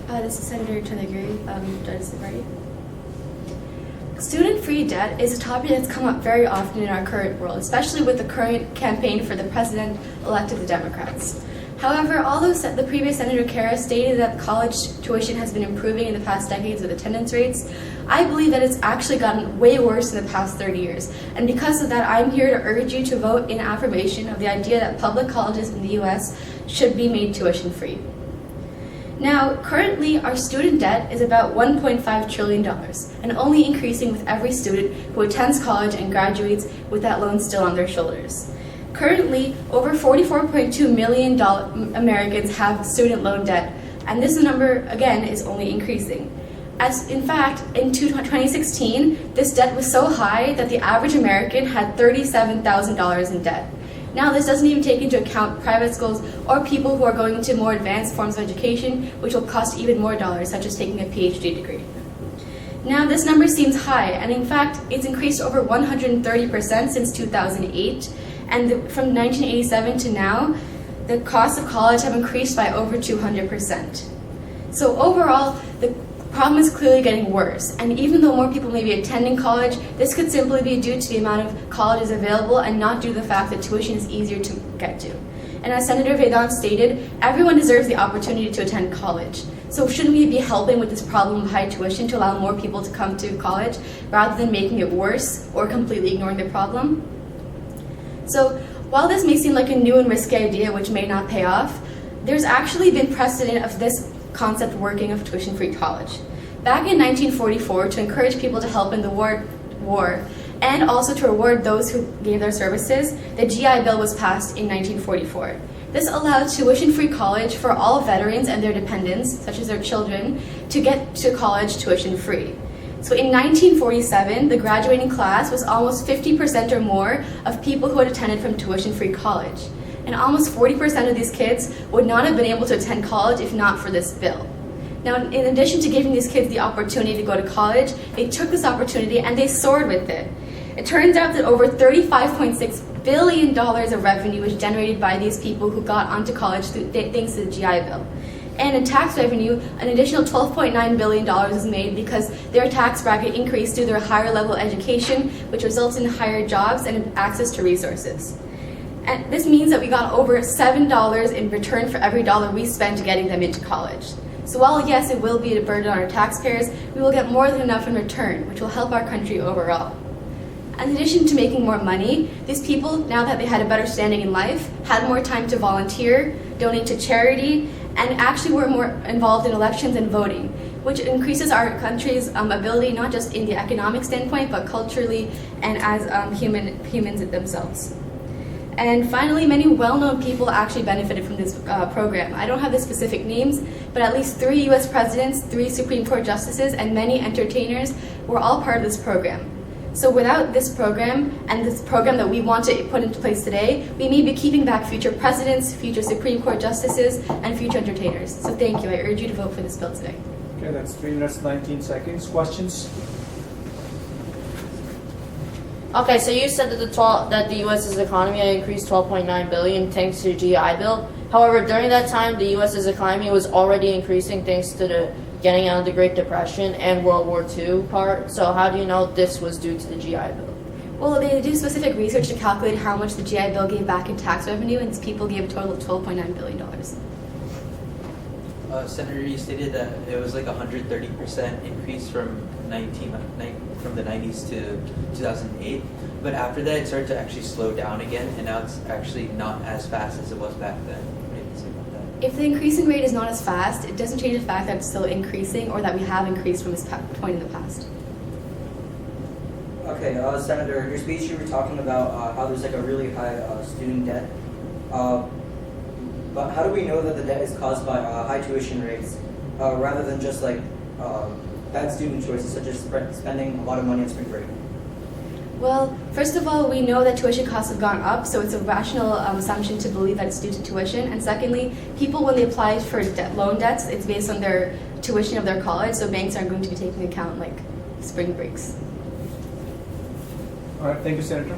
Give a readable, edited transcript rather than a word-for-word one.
This is Senator Chandragiri, Judge of the Party. Student-free debt is a topic that's come up very often in our current world, especially with the current campaign for the president-elect of the Democrats. However, although the previous Senator Kara stated that college tuition has been improving in the past decades with attendance rates, I believe that it's actually gotten way worse in the past 30 years. And because of that, I'm here to urge you to vote in affirmation of the idea that public colleges in the U.S. should be made tuition-free. Now, currently, our student debt is about $1.5 trillion, and only increasing with every student who attends college and graduates with that loan still on their shoulders. Currently, over 44.2 million Americans have student loan debt, and this number, again, is only increasing. As in fact, in 2016, this debt was so high that the average American had $37,000 in debt. Now, this doesn't even take into account private schools or people who are going into more advanced forms of education, which will cost even more dollars, such as taking a PhD degree. Now, this number seems high, and in fact, it's increased over 130% since 2008, and from 1987 to now, the costs of college have increased by over 200%. So overall, the problem is clearly getting worse, and even though more people may be attending college, this could simply be due to the amount of colleges available and not due to the fact that tuition is easier to get to. And as Senator Vedant stated, everyone deserves the opportunity to attend college. So shouldn't we be helping with this problem of high tuition to allow more people to come to college rather than making it worse or completely ignoring the problem? So while this may seem like a new and risky idea which may not pay off, there's actually been precedent of this concept working of tuition-free college. Back in 1944, to encourage people to help in the war and also to reward those who gave their services, the GI Bill was passed in 1944. This allowed tuition-free college for all veterans and their dependents, such as their children, to get to college tuition-free. So in 1947, the graduating class was almost 50% or more of people who had attended from tuition-free college. And almost 40% of these kids would not have been able to attend college if not for this bill. Now, in addition to giving these kids the opportunity to go to college, they took this opportunity and they soared with it. It turns out that over $35.6 billion of revenue was generated by these people who got onto college thanks to the GI Bill. And in tax revenue, an additional $12.9 billion is made because their tax bracket increased due to their higher level education, which results in higher jobs and access to resources. And this means that we got over $7 in return for every dollar we spent getting them into college. So while yes, it will be a burden on our taxpayers, we will get more than enough in return, which will help our country overall. In addition to making more money, these people, now that they had a better standing in life, had more time to volunteer, donate to charity, and actually were more involved in elections and voting, which increases our country's ability not just in the economic standpoint, but culturally and as humans themselves. And finally, many well-known people actually benefited from this program. I don't have the specific names, but at least 3 US presidents, 3 Supreme Court justices, and many entertainers were all part of this program. So without this program, and this program that we want to put into place today, we may be keeping back future presidents, future Supreme Court justices, and future entertainers. So thank you. I urge you to vote for this bill today. Okay, that's 3 minutes, 19 seconds. Questions? Okay, so you said that the U.S.'s economy had increased $12.9 billion thanks to the GI Bill. However, during that time, the U.S.'s economy was already increasing thanks to the getting out of the Great Depression and World War II part. So how do you know this was due to the GI Bill? Well, they do specific research to calculate how much the GI Bill gave back in tax revenue, and people gave a total of $12.9 billion. Senator, you stated that it was like 130% increase from the 90s to 2008, but after that it started to actually slow down again, and now it's actually not as fast as it was back then. What do you say about that? If the increasing rate is not as fast, it doesn't change the fact that it's still increasing or that we have increased from this point in the past. Okay, Senator, in your speech you were talking about how there's like a really high student debt. But how do we know that the debt is caused by high tuition rates rather than just like bad student choices such as spending a lot of money on spring break? Well, first of all, we know that tuition costs have gone up, so it's a rational assumption to believe that it's due to tuition. And secondly, people, when they apply for loan debts, it's based on their tuition of their college, so banks aren't going to be taking into account like spring breaks. All right, thank you, Senator.